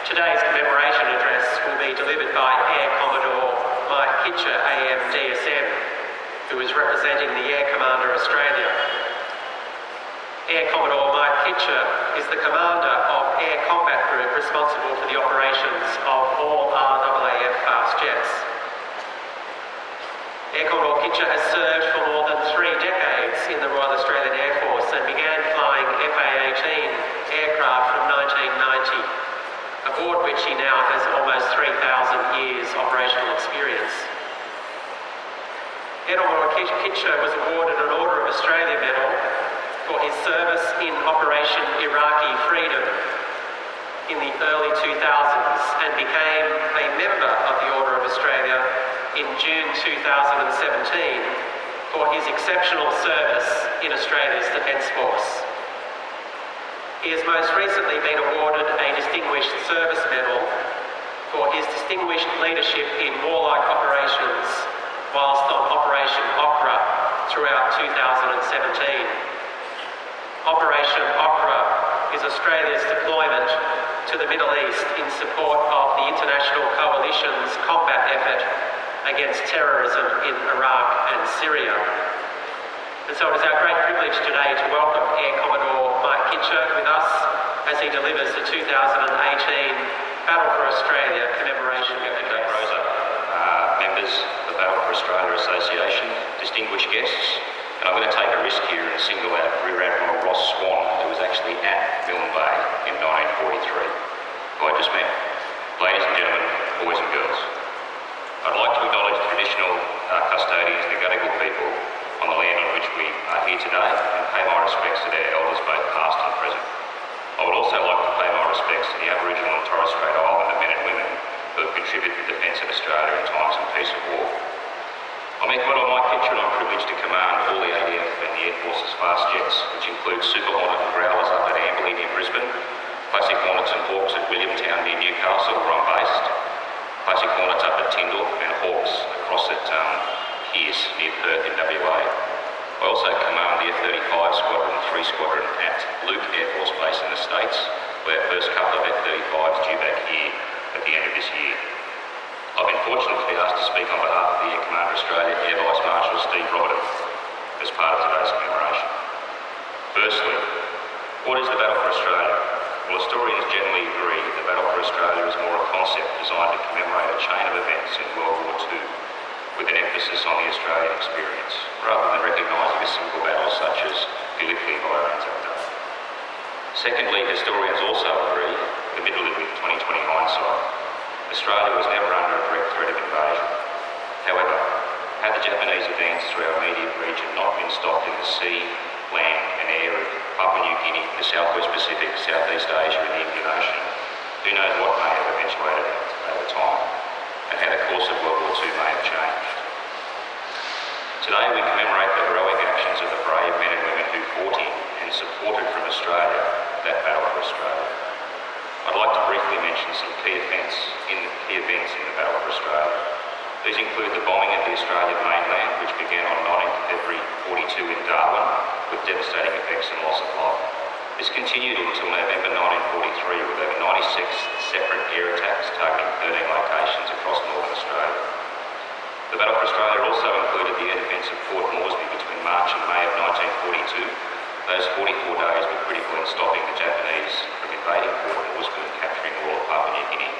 Today's commemoration address will be delivered by Air Commodore Mike Kitcher, AM DSM, who is representing the Air Commander Australia. Air Commodore Mike Kitcher is the commander of Air Combat Group responsible for the operations of all RAAF fast jets. Air Commodore Kitcher has served for more than 3 decades in the Royal Australian Air Force and began flying FA-18 aircraft from 1990, aboard which he now has almost 3,000 years operational experience. Air Commodore Kitcher was awarded an Order of Australia Medal for his service in Operation Iraqi Freedom in the early 2000s and became a member of the Order of Australia in June 2017 for his exceptional service in Australia's Defence Force. He has most recently been awarded a Distinguished Service Medal for his distinguished leadership in warlike operations whilst on Operation Okra throughout 2017. Operation Okra is Australia's deployment to the Middle East in support of the international coalition's combat effort against terrorism in Iraq and Syria. And so it is our great privilege today to welcome Air Commodore Mike Kitcher with us as he delivers the 2018 Battle for Australia Commemoration Address. Rosa, members of the Battle for Australia Association, distinguished guests, and I'm going to take a risk here and single out Rear Admiral Ross Swan, who was actually at Milne Bay in 1943, who I just met. Ladies and gentlemen, boys and girls, I'd like to acknowledge the traditional custodians and the Gadigal people on the land on which we are here today and pay my respects to their elders, both past and present. I would also like to pay my respects to the Aboriginal and Torres Strait Islander men and women who have contributed to the defence of Australia in times of peace and war. I'm Air Commodore Mike Kitcher and I'm privileged to command all the ADF and the Air Force's fast jets, which include Super Hornet and Growlers up at Amberley near Brisbane, Classic Hornets and Hawks at Williamtown near Newcastle, where I'm based, Classic Hornets up at Tyndall and Hawks across at Pearce near Perth in WA. I also command the F-35 Squadron 3 Squadron at Luke Air Force Base in the States, where our first couple of F-35s due back here at the end of this year. I've been fortunate to be asked to speak on behalf of the Air Commander Australia Air Vice Marshal Steve Robertson as part of today's commemoration. Firstly, what is the Battle for Australia? Well, historians generally agree that the Battle for Australia is more a concept designed to commemorate a chain of events in World War II, with an emphasis on the Australian experience, rather than recognising a single battle such as Gallipoli by Anzac. Secondly, historians also agree, admittedly with 2020 hindsight, Australia was never under a direct threat of invasion. However, had the Japanese advance through our immediate region not been stopped in the sea, land and air of Papua New Guinea, the Southwest Pacific, Southeast Asia and the Indian Ocean, who knows what may have eventuated over time, and how the course of World War II may have changed. Today we commemorate the heroic actions of the brave men and women who fought in and supported from Australia that battle for Australia. I'd like to briefly mention some key events in the Battle for Australia. These include the bombing of the Australian mainland, which began on 19th February 42 in Darwin, with devastating effects and loss of life. This continued until November 1943 with over 96 separate air attacks targeting 13 locations across northern Australia. The Battle for Australia also included the air defence of Port Moresby between March and May of 1942. Those 44 days were critical in stopping the Japanese from invading Port Moresby and capturing all of Papua New Guinea.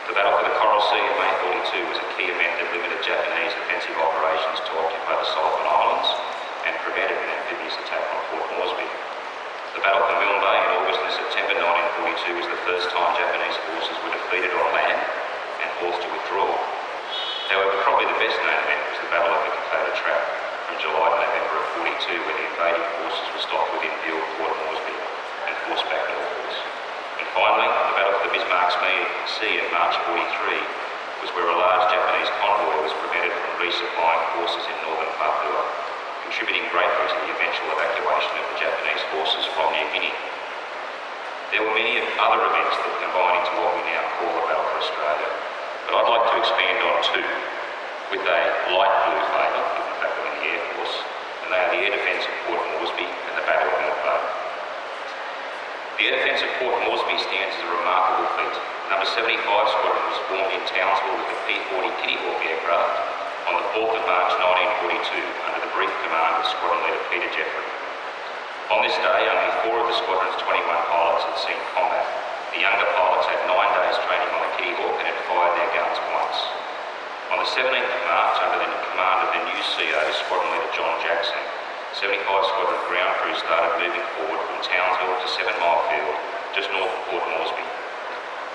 The Battle for the Coral Sea in May 42 was a key event that limited Japanese offensive operations to occupy the Solomon Islands and prevented an amphibious attack on Port Moresby. The Battle for Milne Bay in August and September 1942 was the first time Japanese forces were defeated on land and forced to withdraw. However, probably the best known event was the Battle of the Dakota Trap from July to November of 42, where the invading forces were stopped within view of Port Moresby and forced back northwards. And finally, the Battle for the Bismarck Sea in March 43 was where a large Japanese convoy was prevented from resupplying forces in northern Papua, contributing greatly to the eventual evacuation of the Japanese forces from New Guinea. There were many other events that combine into what we now call the Battle for Australia, but I'd like to expand on two, with a light blue flavour, given the fact I'm in the Air Force, and they are the air defence of Port Moresby and the Battle of Milne Bay. The air defence of Port Moresby stands as a remarkable fleet. Number 75 Squadron was formed in Townsville with the P-40 Kitty Hawk aircraft on the 4th of March 1942 under the brief command of Squadron Leader Peter Jeffrey. On this day, only 4 of the squadron's 21 pilots had seen combat. The younger pilots had 9 days training on the Kitty Hawk and had fired their guns once. On the 17th of March, under the command of the new CO, Squadron Leader John Jackson, 75 Squadron ground crew started moving forward from Townsville to 7 Mile Field, just north of Port Moresby.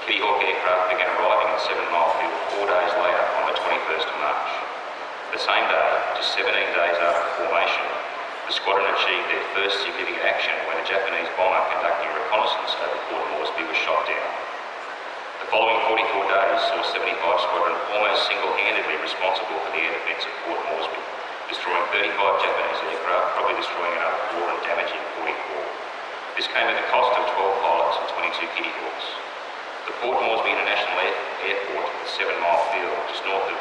Kitty Hawk aircraft began arriving at 7 Mile Field 4 days later on the 21st of March. The same day, just 17 days after formation, the squadron achieved their first significant action when a Japanese bomber conducting reconnaissance over Port Moresby was shot down. The following 44 days saw 75 Squadron almost single-handedly responsible for the air defence of Port Moresby, destroying 35 Japanese aircraft, probably destroying another 4 and damaging 44. This came at the cost of 12 pilots and 22 Kitty Hawks. The Port Moresby International Airport at 7 Mile Field, just north of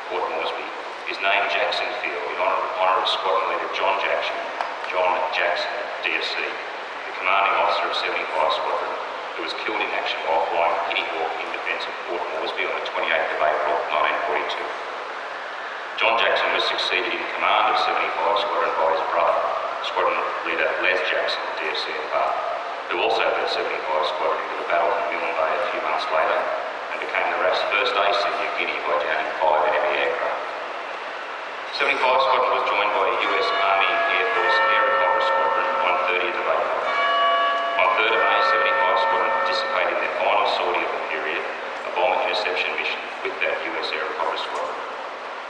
Port Moresby, is named Jackson Field in honour of Squadron Leader John Jackson, DFC, the commanding officer of 75 Squadron, who was killed in action while flying Kitty Hawk in defence of Port Moresby on the 28th of April 1942. John Jackson was succeeded in command of 75 Squadron by his brother, Squadron Leader Les Jackson, DFC in Bath, who also led 75 Squadron into the battle of Milne Bay a few months later and became the RAF's first ace in New Guinea by downing 5 enemy aircraft. 75 Squadron was joined by a US Army Air Force Air Recovery Squadron on 30th of April. On 3rd of May, 75 Squadron participated in their final sortie of the period, a bomb interception mission with that US Air Recovery Squadron.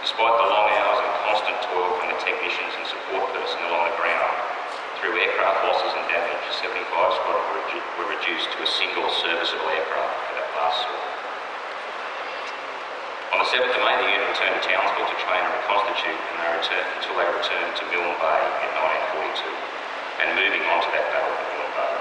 Despite the long hours and constant toil from the technicians and support personnel on the ground, through aircraft losses and damage, 75 Squadron were reduced to a single serviceable aircraft for that last sortie. On the 7th of May, the unit returned to Townsville to train and reconstitute until they returned to Milne Bay in 1942, and moving on to that battle for Milne Bay.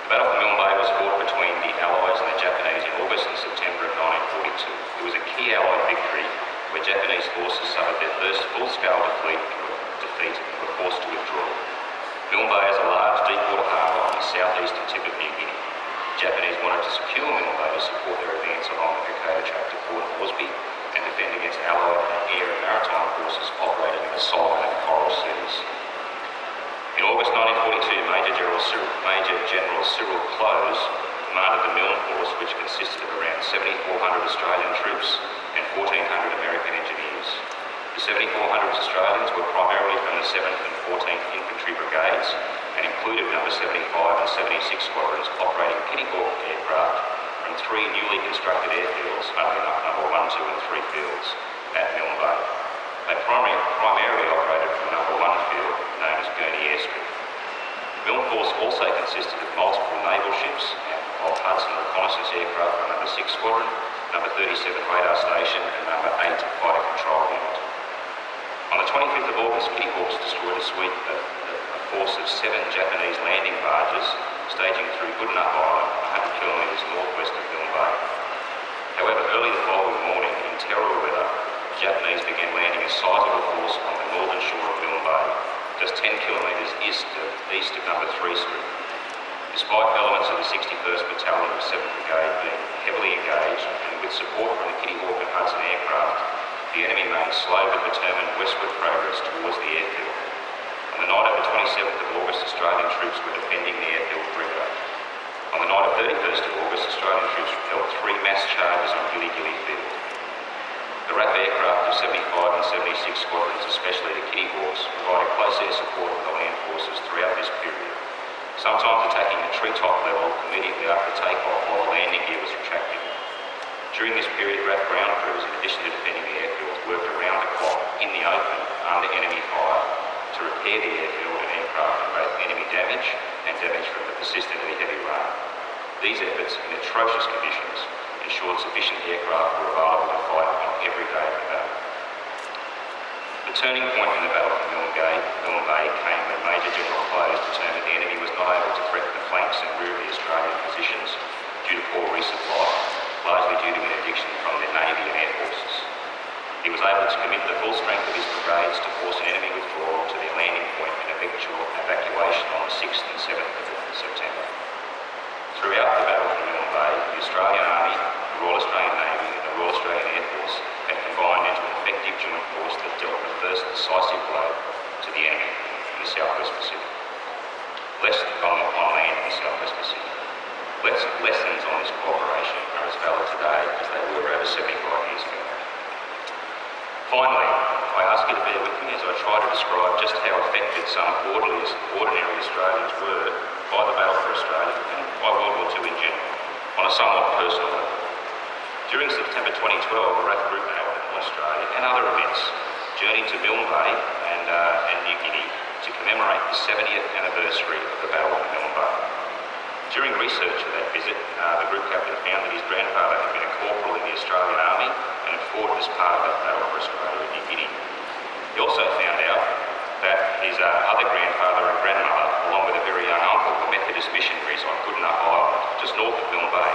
The battle for Milne Bay was fought between the Allies and the Japanese in August and September of 1942. It was a key Allied victory where Japanese forces suffered their first full-scale defeat and were forced to withdraw. Milne Bay is a large deep-water harbour on the southeastern tip of New Guinea. The Japanese wanted to secure Milne Bay to support their advance along the Kokoda Track to Port Moresby and defend against Allied air and maritime forces operating in the Solomon and Coral Seas. In August 1942, Major General Cyril Close commanded the Milne Force, which consisted of around 7,400 Australian troops and 1,400 American engineers. The 7,400 Australians were primarily from the 7th and 14th Infantry Brigades and included number 75 and 76 Squadrons operating Kitty Hawk aircraft from 3 newly constructed airfields, only number 1, 2 and 3 fields at Milne Bay. They primarily operated from number 1 field, known as Gurney Airstrip. Milne Force also consisted of multiple naval ships of Hudson reconnaissance aircraft from number 6 Squadron, number 37 Radar Station and number 8 Fighter Control Unit. On the 25th of August, Kitty Hawks destroyed a force of 7 Japanese landing barges staging through Goodenough Island, 100 kilometres northwest of Milne Bay. However, early the following morning, in terrible weather, the Japanese began landing a sizable force on the northern shore of Milne Bay, just 10 kilometres east of number 3 Strip. Despite elements of the 61st Battalion of 7th Brigade being heavily engaged and with support from the Kitty Hawk and Hudson aircraft, the enemy made slow but determined westward progress towards the airfield. On the night of the 27th of August, Australian troops were defending the airfield perimeter. On the night of 31st of August, Australian troops repelled 3 mass charges on Gilly Field. The RAF aircraft of 75 and 76 Squadrons, especially the Kitty Hawks, provided close air support for the land forces throughout this period, sometimes attacking at treetop level immediately after takeoff while the landing gear was retracting. During this period, RAF ground crews, in addition to defending the airfields, worked around the clock in the open under enemy fire to repair the airfield and aircraft from both enemy damage and damage from the persistently heavy rain. These efforts, in atrocious conditions, ensured sufficient aircraft were available to fight on every day of the battle. The turning point in the battle for Milne Bay came when Major General Close determined the enemy was not able to threaten the flanks and rear of the Australian positions due to poor resupply, largely due to interdiction from the Navy and Air Forces. He was able to commit the full strength of his brigades to force an enemy withdrawal to their landing point and eventual evacuation on the 6th and 7th of September. Throughout the battle, decisive blow to the enemy in the Southwest Pacific. On land in the Southwest Pacific. Lessons on this cooperation are as valid today as they were over 75 years ago. Finally, I ask you to bear with me as I try to describe just how affected some ordinary Australians were by the battle for Australia and by World War II in general, on a somewhat personal level. During September 2012, a RAF group in Australia and other events journeyed to Milne Bay and New Guinea to commemorate the 70th anniversary of the Battle of Milne Bay. During research for that visit, the group captain found that his grandfather had been a corporal in the Australian Army and had fought as part of that battle for Australia in New Guinea. He also found out that his other grandfather and grandmother, along with a very young uncle, were Methodist missionaries on Goodenough Island, just north of Milne Bay.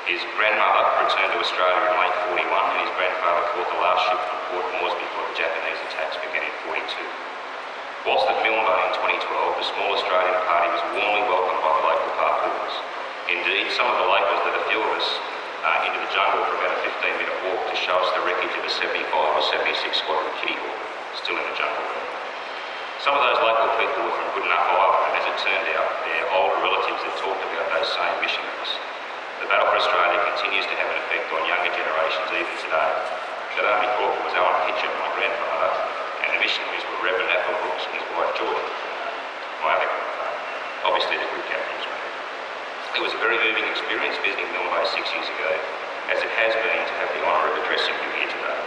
His grandmother returned to Australia in late 41 and his grandfather fought the last ship from Port Moresby before the Japanese attacks began in 42. Whilst at Milne Bay in 2012, the small Australian party was warmly welcomed by the local Papuans. Indeed, some of the locals led a few of us into the jungle for about a 15-minute walk to show us the wreckage of the 75 or 76 Squadron Kitty Hawk, still in the jungle. Some of those local people were from Goodenough Island, and as it turned out, their older relatives had talked about those same missionaries. The battle for Australia continues to have an effect on younger generations even today. That Army corporal was Alan Pitcher, my grandfather, and the missionaries were Reverend Apple Brooks and his wife Joy, my other grandfather. Obviously the group captain was me. It was a very moving experience visiting Milne Bay 6 years ago, as it has been to have the honour of addressing you here today.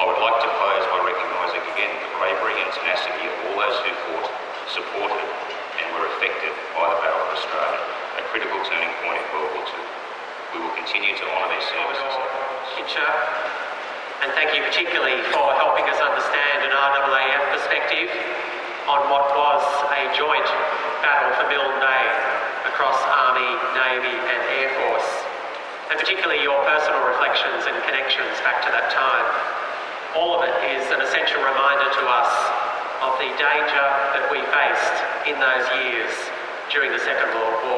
I would like to close by recognising again the bravery and tenacity of all those who fought, supported and were affected by the battle for Australia, a critical turning point in World War II. We will continue to honour their services. Pitcher, and thank you particularly for helping us understand an RAAF perspective on what was a joint battle for Milne Bay across Army, Navy and Air Force, and particularly your personal reflections and connections back to that time. All of it is an essential reminder to us of the danger that we faced in those years during the Second World War.